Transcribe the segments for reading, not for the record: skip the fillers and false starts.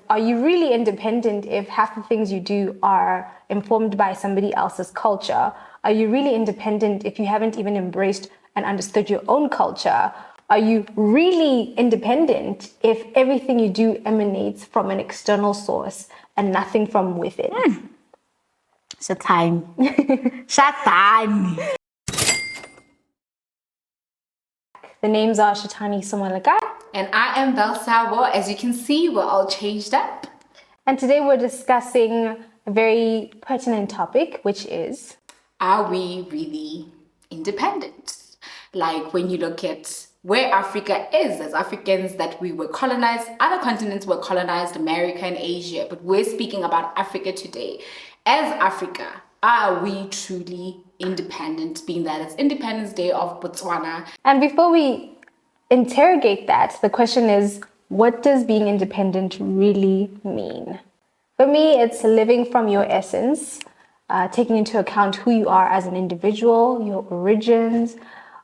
are you really independent if half the things you do are informed by somebody else's culture? Are you really independent if you haven't even embraced and understood your own culture? Are you really independent if everything you do emanates from an external source and nothing from within? Shathani. Shathani. The names are Shathani, Somolekae. And I am Belle Seabo. As you can see, we're all changed up. And today we're discussing a very pertinent topic, which is... Are we really independent? Like when you look at where Africa is, as Africans, that we were colonized, other continents were colonized, America and Asia, but we're speaking about Africa today. As Africa, are we truly independent, being that it's Independence Day of Botswana? And before we interrogate that, the question is, what does being independent really mean? For me, it's living from your essence, taking into account who you are as an individual, your origins,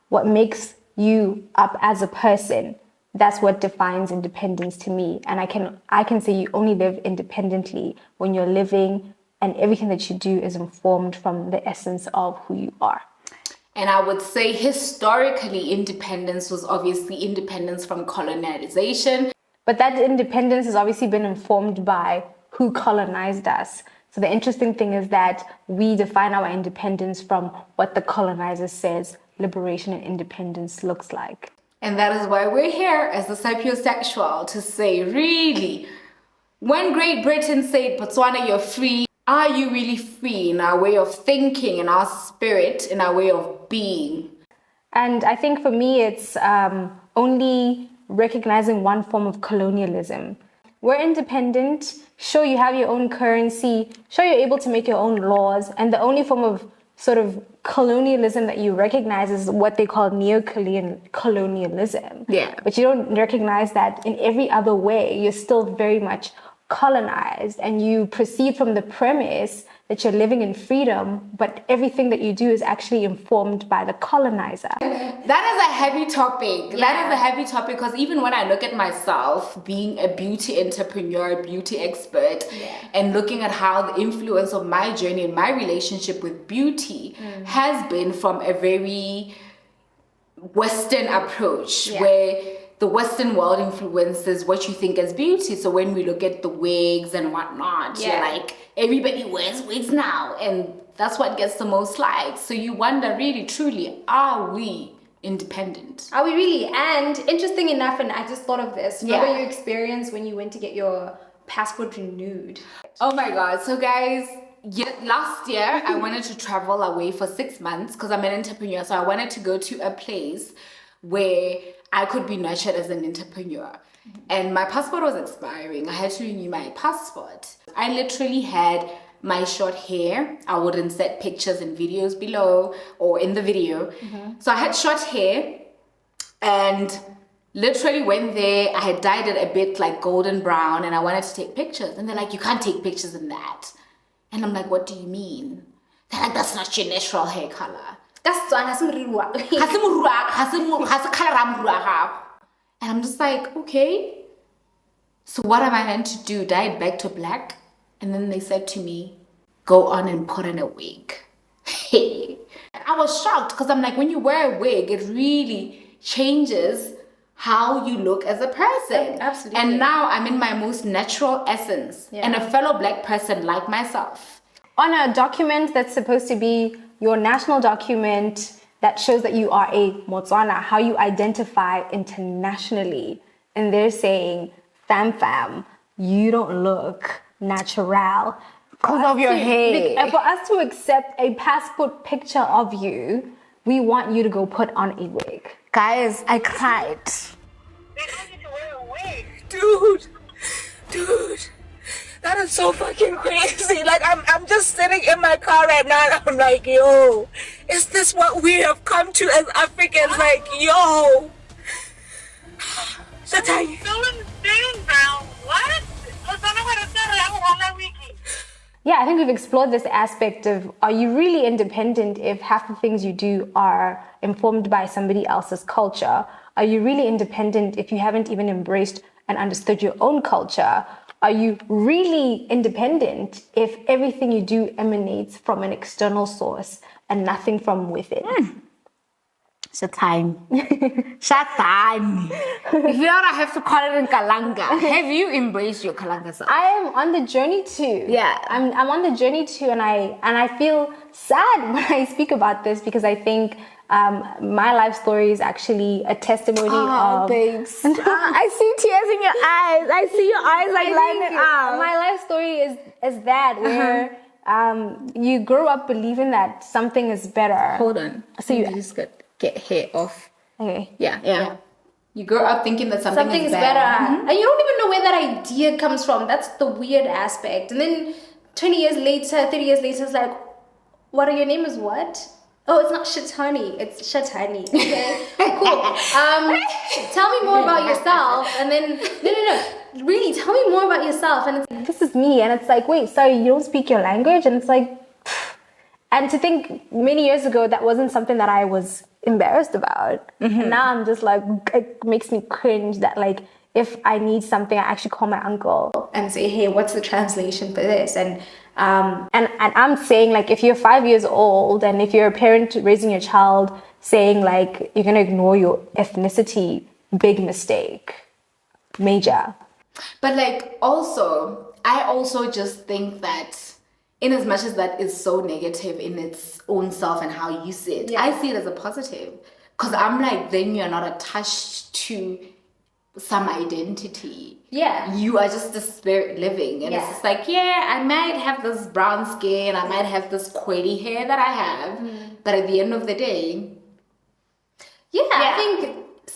what makes you up as a person. That's what defines independence to me. And I can say you only live independently when you're living and everything that you do is informed from the essence of who you are. And I would say historically, independence was obviously independence from colonization. But that independence has obviously been informed by who colonized us. So the interesting thing is that we define our independence from what the colonizer says liberation and independence looks like. And that is why we're here as the sapiosexual to say, really, when Great Britain said, Botswana, you're free, are you really free in our way of thinking, in our spirit, in our way of being? And I think for me, it's only recognizing one form of colonialism. We're independent, sure you have your own currency, sure you're able to make your own laws, and the only form of sort of colonialism that you recognize is what they call neocolonialism. Yeah. But you don't recognize that in every other way, you're still very much colonized, and you proceed from the premise that you're living in freedom, but everything that you do is actually informed by the colonizer. That is a heavy topic. Yeah. That is a heavy topic because even when I look at myself being a beauty entrepreneur, beauty expert, and looking at how the influence of my journey and my relationship with beauty has been from a very Western approach where the Western world influences what you think as beauty. So when we look at the wigs and whatnot, you're like, everybody wears wigs now. And that's what gets the most likes. So you wonder, really, truly, are we independent? Are we really? And interesting enough, and I just thought of this, remember your experience when you went to get your passport renewed? Oh my God. So guys, last year, I wanted to travel away for 6 months because I'm an entrepreneur. So I wanted to go to a place where I could be nurtured as an entrepreneur. And my passport was expiring. I had to renew my passport. I literally had my short hair. I would insert pictures and videos below or in the video. So I had short hair and literally went there. I had dyed it a bit like golden brown and I wanted to take pictures. And they're like, you can't take pictures in that. And I'm like, what do you mean? They're like, that's not your natural hair color. That's and I'm just like, okay, so what am I meant to do? Dye it back to black? And then they said to me, go on and put in a wig. I was shocked because I'm like, when you wear a wig, it really changes how you look as a person. Absolutely. And now I'm in my most natural essence and a fellow black person like myself. On a document that's supposed to be your national document that shows that you are a Motswana, how you identify internationally. And they're saying, fam, you don't look natural because of your hair. For us to accept a passport picture of you, we want you to go put on a wig. Guys, I cried. They told you to wear a wig. Dude, that is so fucking crazy. Like, I'm just sitting in my car right now and I'm like, yo, is this what we have come to as Africans? Like, yo. Shathani. What? Yeah, I think we've explored this aspect of, are you really independent if half the things you do are informed by somebody else's culture? Are you really independent if you haven't even embraced and understood your own culture? are you really independent if everything you do emanates from an external source and nothing from within? Shathani. Shathani. If you don't have to call it in Kalanga, have you embraced your Kalanga self? I am on the journey too. Yeah. I'm on the journey too, and I feel sad when I speak about this because I think my life story is actually a testimony of. Babes. I see tears in your eyes. I see your eyes like lighting up. My life story is that where you grow up believing that something is better. Hold on. So you just get hair off. okay. Yeah. You grow up thinking that something is better. And you don't even know where that idea comes from. That's the weird aspect. And then 20 years later, 30 years later, it's like, what are your name is what? Oh, it's not Shathani, it's Shathani. Okay, cool. Tell me more about yourself. And then, no. Really, tell me more about yourself. And it's like, this is me. And it's like, wait, sorry, you don't speak your language? And it's like, and to think many years ago, that wasn't something that I was embarrassed about. And now I'm just like, it makes me cringe that like, if I need something, I actually call my uncle and say, hey, what's the translation for this? And I'm saying like, if you're 5 years old and if you're a parent raising your child saying like, you're going to ignore your ethnicity, big mistake, major. But like also, I also just think that in as much as that is so negative in its own self and how you see it, I see it as a positive. Because I'm like, then you're not attached to some identity. Yeah. You are just the spirit living. And it's just like, I might have this brown skin, I might have this curly hair that I have, but at the end of the day,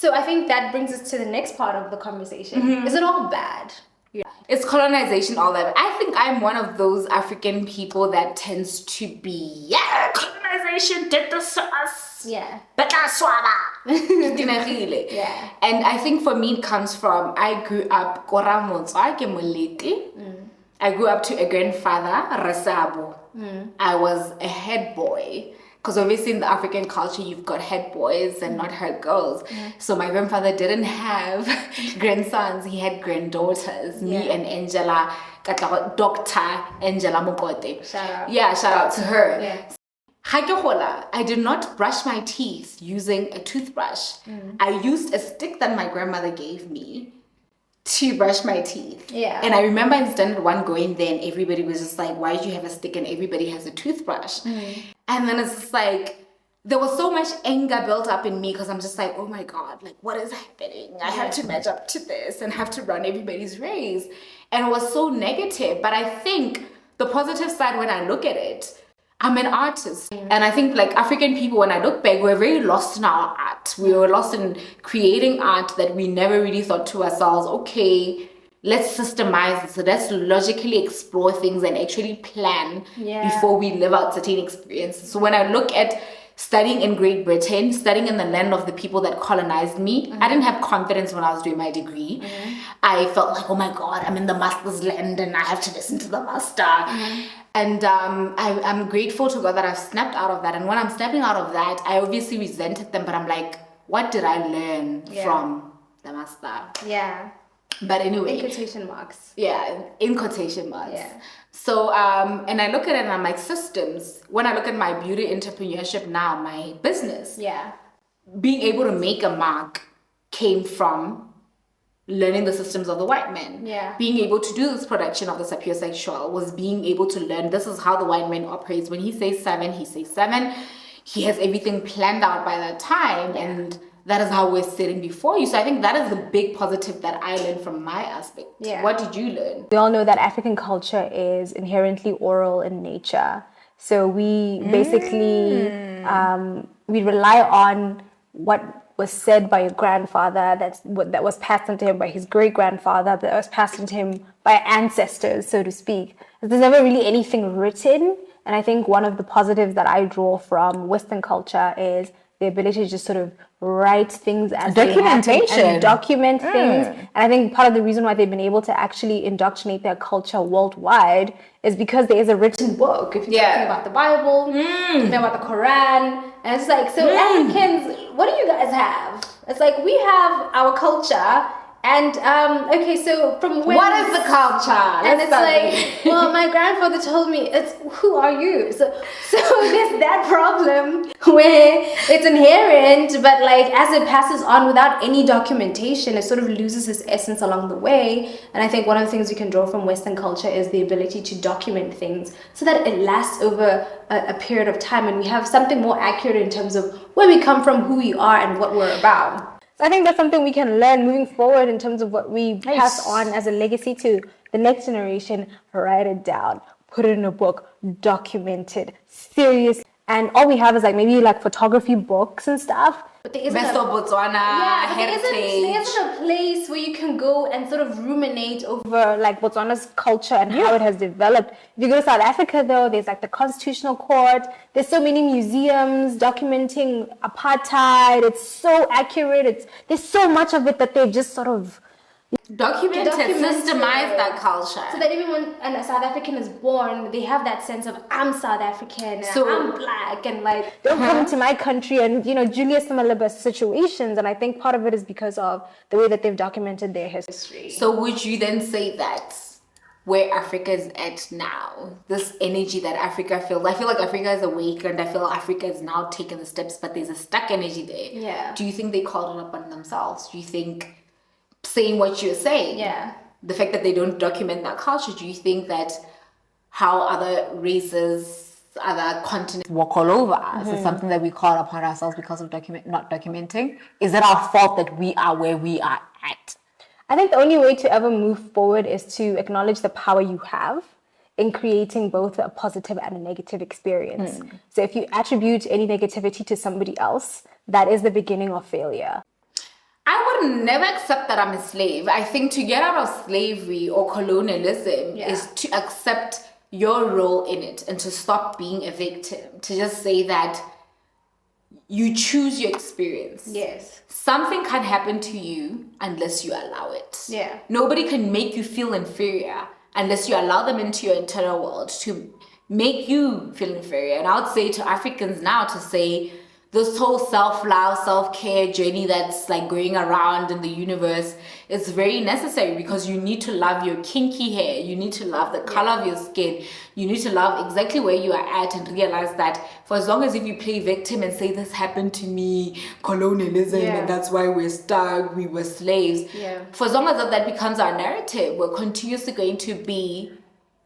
I think that brings us to the next part of the conversation. Is it all bad? It's colonization, all that. I think I'm one of those African people that tends to be, colonization did this to us. Yeah. But that's Yeah. And I think for me it comes from, I grew up, I grew up to a grandfather, Seabo. I was a head boy. Because obviously in the African culture, you've got head boys and not head girls. So my grandfather didn't have grandsons, he had granddaughters. Me and Angela, Dr. Angela Mokote. Shout out. Yeah, shout out to her. Yeah. I did not brush my teeth using a toothbrush. I used a stick that my grandmother gave me to brush my teeth. Yeah. And I remember in standard 1 going there and everybody was just like, why do you have a stick and everybody has a toothbrush? And then it's just like, there was so much anger built up in me because I'm just like, oh my God, like what is happening? I have to match up to this and have to run everybody's race. And it was so negative. But I think the positive side when I look at it, I'm an artist. And I think like African people, when I look back, we're very lost in our art. We were lost in creating art that we never really thought to ourselves, okay, let's systemize this. So let's logically explore things and actually plan before we live out certain experiences. So when I look at studying in Great Britain, studying in the land of the people that colonized me, I didn't have confidence when I was doing my degree. I felt like, oh my God, I'm in the master's land and I have to listen to the master. And I'm grateful to God that I've snapped out of that. And when I'm snapping out of that, I obviously resented them, but I'm like, what did I learn from the master? Yeah. But anyway. In quotation marks. Yeah, in quotation marks. Yeah. So, and I look at it and I'm like, systems. When I look at my beauty entrepreneurship now, my business, being able to make a mark came from learning the systems of the white man. Being able to do this production of the sapiosexual was being able to learn this is how the white man operates. When he says 7, he says 7. He has everything planned out by that time, and that is how we're sitting before you. So I think that is the big positive that I learned from my aspect. What did you learn? We all know that African culture is inherently oral in nature. So we basically, we rely on what was said by your grandfather, that was passed on to him by his great-grandfather, that was passed on to him by ancestors, so to speak. There's never really anything written. And I think one of the positives that I draw from Western culture is the ability to just sort of write things as documentation they happen and document things. And I think part of the reason why they've been able to actually indoctrinate their culture worldwide is because there is a written book. If you're talking about the Bible, talking about the Quran, and it's like, so Africans, what do you guys have? It's like, we have our culture And okay, so from when What is the culture? and it's like, well, my grandfather told me, it's who are you? So there's that problem where it's inherent, but like as it passes on without any documentation, it sort of loses its essence along the way. And I think one of the things we can draw from Western culture is the ability to document things so that it lasts over a period of time, and we have something more accurate in terms of where we come from, who we are, and what we're about. So I think that's something we can learn moving forward in terms of what we pass on as a legacy to the next generation. Write it down, put it in a book, document it, serious. And all we have is like maybe like photography books and stuff. But there isn't Botswana, heritage. there isn't a place where you can go and sort of ruminate over like Botswana's culture and how it has developed. If you go to South Africa though, there's like the Constitutional Court. There's so many museums documenting apartheid. It's so accurate. There's so much of it that they've just sort of documented, systemized that culture. So that even when a South African is born, they have that sense of, I'm South African, and I'm black, and like, don't come to my country, and you know, Julius Malema situations. And I think part of it is because of the way that they've documented their history. So would you then say that where Africa is at now, this energy that Africa feels, I feel like Africa is awakened, I feel like Africa is now taking the steps, but there's a stuck energy there. Yeah. Do you think they called it up on themselves? Do you think saying what you're saying, the fact that they don't document that culture, do you think that how other races, other continents walk all over us is something that we call upon ourselves because of not documenting? Is it our fault that we are where we are at? I think the only way to ever move forward is to acknowledge the power you have in creating both a positive and a negative experience. So if you attribute any negativity to somebody else, that is the beginning of failure. I would never accept that I'm a slave. I think to get out of slavery or colonialism is to accept your role in it and to stop being a victim. To just say that you choose your experience. Yes. Something can happen to you unless you allow it. Yeah. Nobody can make you feel inferior unless you allow them into your internal world to make you feel inferior. And I would say to Africans now to say, this whole self-love, self-care journey that's like going around in the universe is very necessary, because you need to love your kinky hair, you need to love the color of your skin, you need to love exactly where you are at, and realize that for as long as if you play victim and say this happened to me, colonialism, and that's why we're stuck, we were slaves, for as long as that becomes our narrative, we're continuously going to be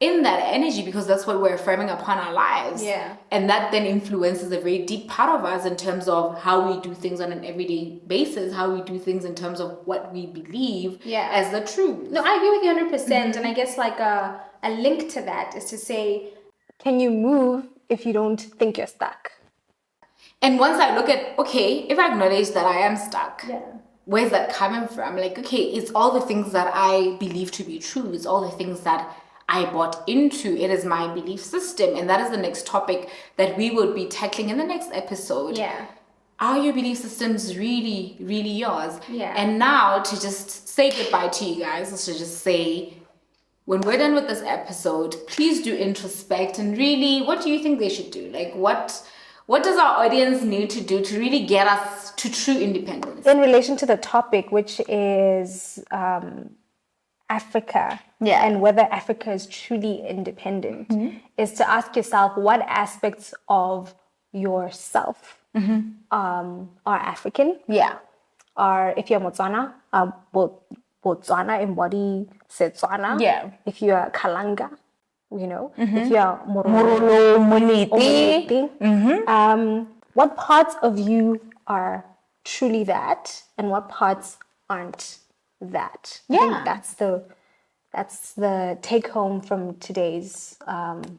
in that energy, because that's what we're affirming upon our lives. And that then influences a very deep part of us in terms of how we do things on an everyday basis, how we do things in terms of what we believe as the truth. No, I agree with you 100%. And I guess like a link to that is to say, can you move if you don't think you're stuck? And once I look at, okay, if I acknowledge that I am stuck, where's that coming from? Like, okay, it's all the things that I believe to be true. It's all the things that I bought into. It is my belief system. And that is the next topic that we will be tackling in the next episode. Are your belief systems really, really yours? And now to just say goodbye to you guys is to just say, when we're done with this episode, please do introspect and really, what do you think they should do? Like what does our audience need to do to really get us to true independence? In relation to the topic, which is Africa and whether Africa is truly independent, is to ask yourself what aspects of yourself are African. Or if you're Botswana, Botswana embody Setswana. If you are Kalanga, you know, if you are Morolo, Molete, what parts of you are truly that, and what parts aren't that? I think that's the take home from today's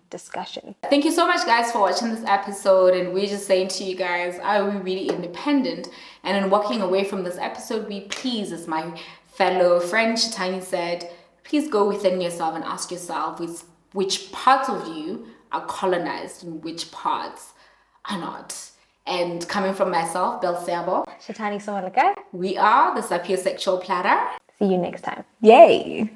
discussion. Thank you so much, guys, for watching this episode. And we're just saying to you guys, are we really independent? And in walking away from this episode, we please, as my fellow friend Shathani said, please go within yourself and ask yourself which parts of you are colonized and which parts are not. And coming from myself, Belle, Seabo, Shathani, Somolekae. we are the Sapiosexual Platter. See you next time. Yay!